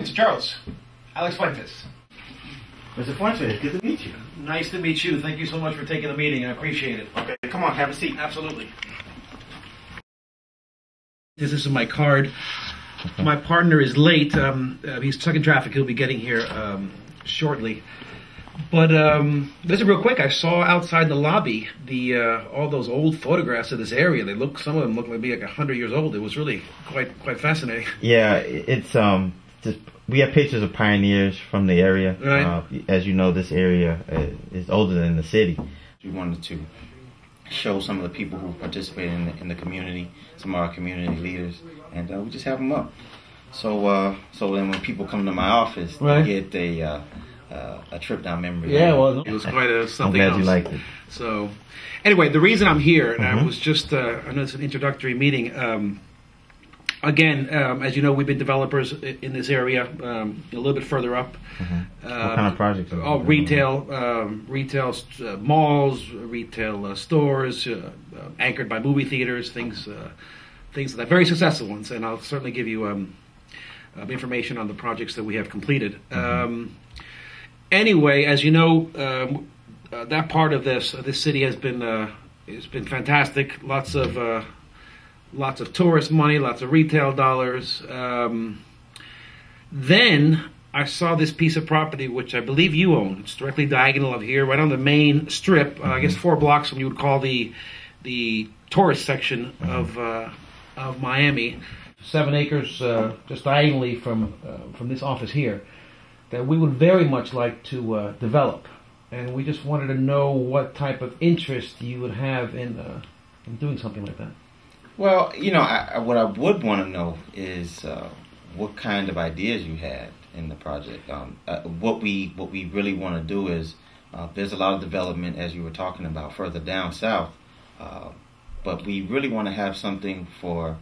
Mr. Charles, Alex Fuentes. Mr. Fuentes, good to meet you. Nice to meet you. Thank you so much for taking the meeting. I appreciate it. Okay, come on, have a seat. Absolutely. This is my card. My partner is late. He's stuck in traffic. He'll be getting here shortly. But listen real quick. I saw outside the lobby all those old photographs of this area. Some of them look like 100 years old. It was really quite fascinating. Yeah, it's just, we have pictures of pioneers from the area. Right. As you know, this area is older than the city. We wanted to show some of the people who participated in the community, some of our community leaders, and we just have them up. So then when people come to my office, right, they get a trip down memory lane. Yeah, well, it was quite something else. I'm glad you liked it. So, anyway, the reason I'm here, and I was just, I know it's an introductory meeting. Again, as you know, we've been developers in this area, a little bit further up. What kind of projects? Retail, malls, retail stores, anchored by movie theaters, things like that. Very successful ones, and I'll certainly give you information on the projects that we have completed. Anyway, as you know, that part of this city has been fantastic. Lots of tourist money, lots of retail dollars. Then I saw this piece of property, which I believe you own. It's directly diagonal of here, right on the main strip. I guess 4 blocks from you would call the tourist section of Miami. 7 acres just diagonally from this office here, that we would very much like to develop, and we just wanted to know what type of interest you would have in doing something like that. Well, you know, what I would want to know is what kind of ideas you had in the project. What we really want to do is there's a lot of development, as you were talking about, further down south, but we really want to have something for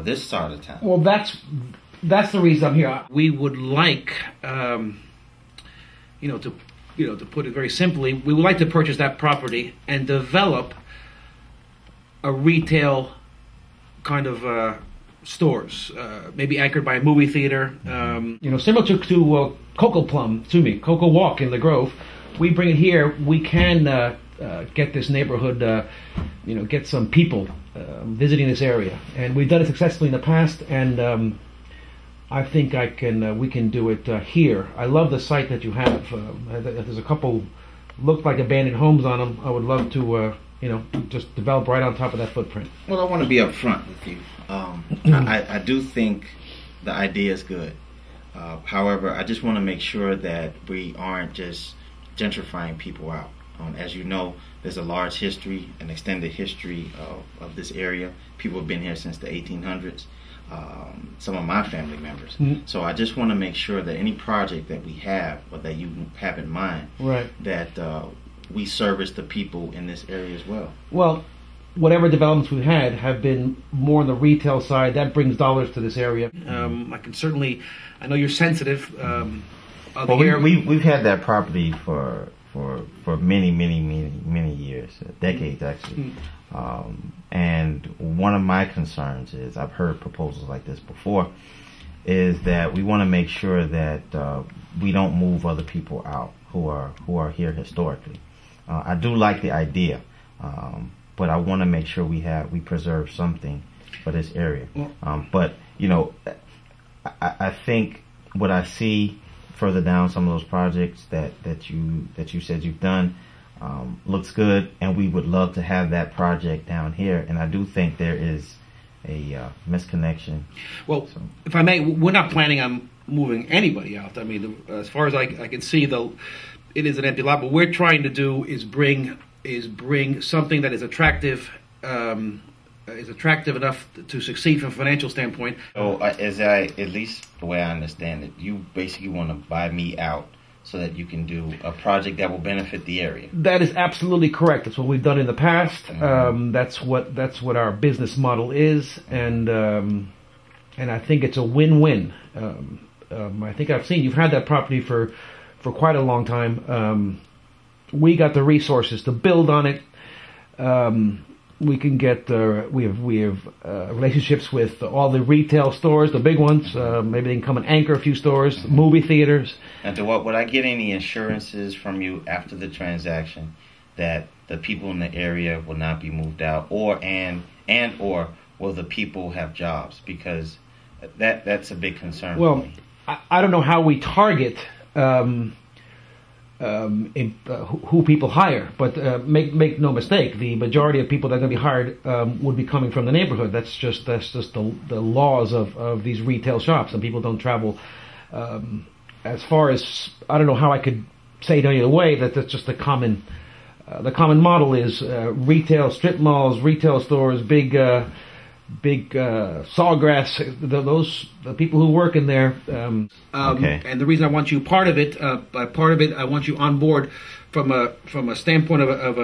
this side of town. Well, that's the reason I'm here. We would like, to put it very simply, we would like to purchase that property and develop a retail kind of stores, maybe anchored by a movie theater. Similar to Cocoa Walk in the Grove. We bring it here. We can get this neighborhood, get some people visiting this area, and we've done it successfully in the past. And I think we can do it here. I love the site that you have. There's a couple look like abandoned homes on them. I would love to, just develop right on top of that footprint. Well, I want to be upfront with you. I do think the idea is good. However, I just want to make sure that we aren't just gentrifying people out. As you know, there's a large history, an extended history of this area. People have been here since the 1800s. Some of my family members. So I just want to make sure that any project that we have or that you have in mind, right, that we service the people in this area as well. Well, whatever developments we've had have been more on the retail side. That brings dollars to this area. I can certainly, I know you're sensitive. Well, we've had that property for many years, decades actually. And one of my concerns is, I've heard proposals like this before, is that we want to make sure that we don't move other people out who are here historically. I do like the idea, but I want to make sure we preserve something for this area. But I think what I see further down some of those projects that you said you've done looks good, and we would love to have that project down here. And I do think there is a misconnection. Well, if I may, we're not planning on moving anybody out. I mean, as far as I can see, it is an empty lot. What we're trying to do is bring something that is attractive. Is attractive enough to succeed from a financial standpoint. So, at least the way I understand it, you basically want to buy me out so that you can do a project that will benefit the area. That is absolutely correct. That's what we've done in the past. That's what our business model is, and I think it's a win-win. I think I've seen you've had that property for quite a long time. We got the resources to build on it. we can get we have relationships with all the retail stores, the big ones. Maybe they can come and anchor a few stores, movie theaters. And would I get any assurances from you after the transaction that the people in the area will not be moved out, or will the people have jobs? Because that's a big concern. Well, for me. I don't know how we target who people hire, but make no mistake, the majority of people that are going to be hired would be coming from the neighborhood. That's just the laws of these retail shops, and people don't travel as far as, I don't know how I could say it any other way, that's just the common model is retail strip malls, retail stores, big sawgrass, the people who work in there. Okay. And the reason I want you part of it, I want you on board from a standpoint of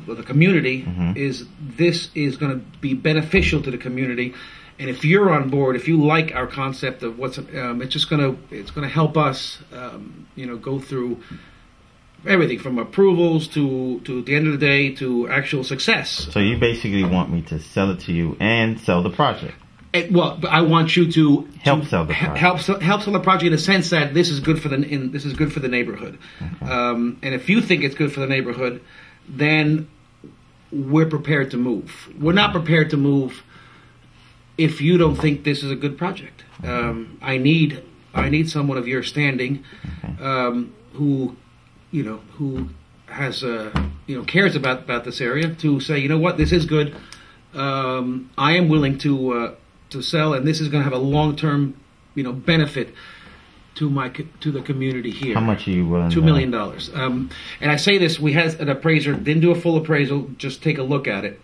the community. Is this is going to be beneficial to the community, and if you're on board, if you like our concept of what's, it's going to help us, go through everything from approvals to at the end of the day to actual success. So you basically want me to sell it to you and sell the project? Well, I want you to help sell the project. Help sell the project in the sense that this is good for the neighborhood. Okay. And if you think it's good for the neighborhood, then we're prepared to move. We're not prepared to move if you don't think this is a good project. I need someone of your standing, who has cares about this area, to say, you know what, this is good. I am willing to sell, and this is going to have a long-term, benefit to the community here. How much are you willing? $2 million. And I say this: we had an appraiser, didn't do a full appraisal, just take a look at it.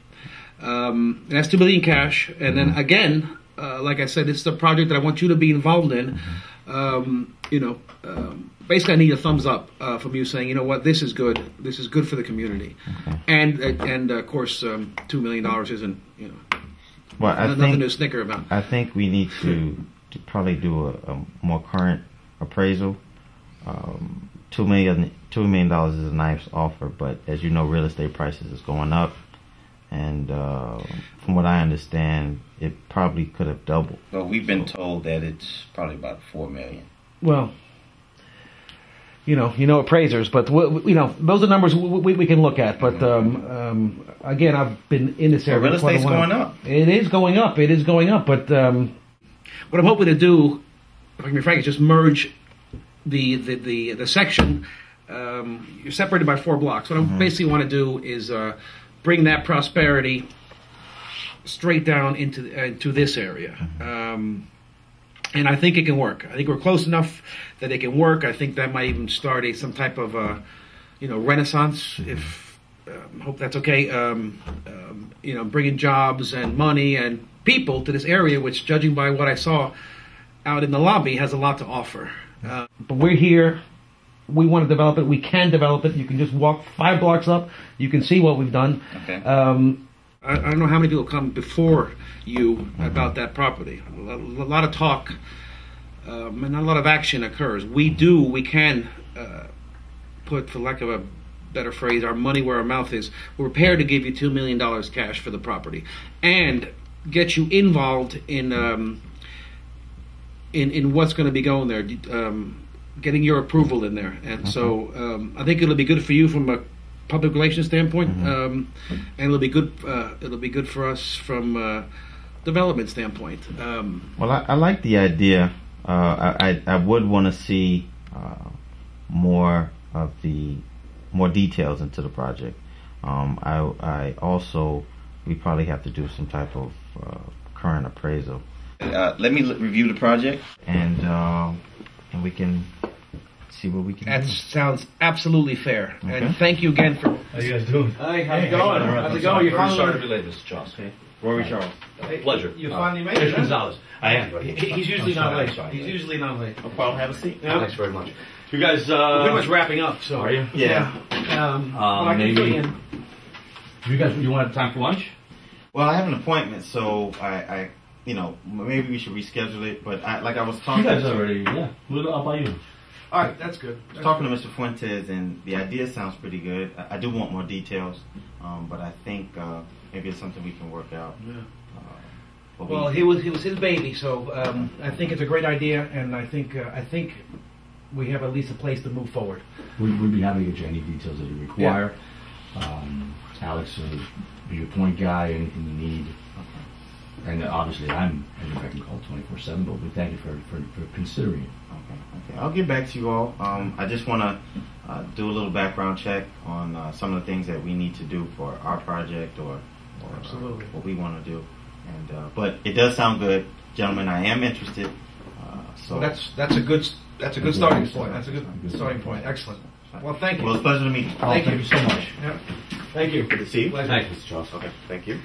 And that's $2 million cash. And then again, like I said, it's a project that I want you to be involved in. Basically, I need a thumbs up from you saying, you know what, this is good. This is good for the community. Okay. And of course, $2 million isn't, nothing to snicker about. I think we need to probably do a more current appraisal. $2 million is a nice offer, but as you know, real estate prices is going up, and from what I understand, it probably could have doubled. Well, we've been told that it's probably about $4 million. Well, appraisers, but those are numbers we can look at. But again, I've been in this area. Real estate's going up. It is going up. But what I'm hoping to do, if I can be frank, is just merge the section. You're separated by 4 blocks. What I basically want to do is bring that prosperity straight down into this area. And I think it can work. I think we're close enough that it can work. I think that might even start some type of, renaissance. If hope that's okay. Bringing jobs and money and people to this area, which, judging by what I saw out in the lobby, has a lot to offer. But we're here. We want to develop it. We can develop it. You can just walk 5 blocks up. You can see what we've done. Okay. I don't know how many people come before you about that property. A lot of talk, and not a lot of action occurs. We can put, for lack of a better phrase, our money where our mouth is. We're prepared to give you $2 million cash for the property and get you involved in what's going to be going there, getting your approval in there. And so I think it'll be good for you from a public relations standpoint, and it'll be good for us from a development standpoint. Well, I like the idea. I would want to see more details into the project. I also, we probably have to do some type of current appraisal. Let me review the project, and we can see what we can do. That sounds absolutely fair. Okay. And thank you again for... How you guys doing? Hey, how's it going? How's it going? You're sorry to be late, Mr. Charles. Okay. Rory Charles. Hey, pleasure. You finally made it, Gonzalez. I am. He's usually not late. He's usually not late. No problem. Have a seat. Yeah. Thanks very much. You guys... We're pretty much wrapping up, so... Are you? Yeah. Maybe... You want time for lunch? Well, I have an appointment, so I maybe we should reschedule it, but I was talking... You guys already... Yeah. I'll buy you. All right, that's good. I was talking to Mr. Fuentes, and the idea sounds pretty good. I do want more details, but I think maybe it's something we can work out. Yeah. But Well, he was his baby, so I think it's a great idea, and I think we have at least a place to move forward. We'd be happy to get you any details that you require. Alex will be your point guy, anything you need. And obviously, I can call 24/7, but we thank you for considering it. Okay. I'll get back to you all. I just want to do a little background check on some of the things that we need to do for our project or Absolutely. what we want to do. And but it does sound good, gentlemen. I am interested. So Well, that's a good starting point. That's a good starting point. Excellent. Well, thank you. Well, it's a pleasure to meet you. Thank you so much. Yeah. Thank you. Good to see you. Pleasure. Thanks, Mr. Charles. Okay, thank you.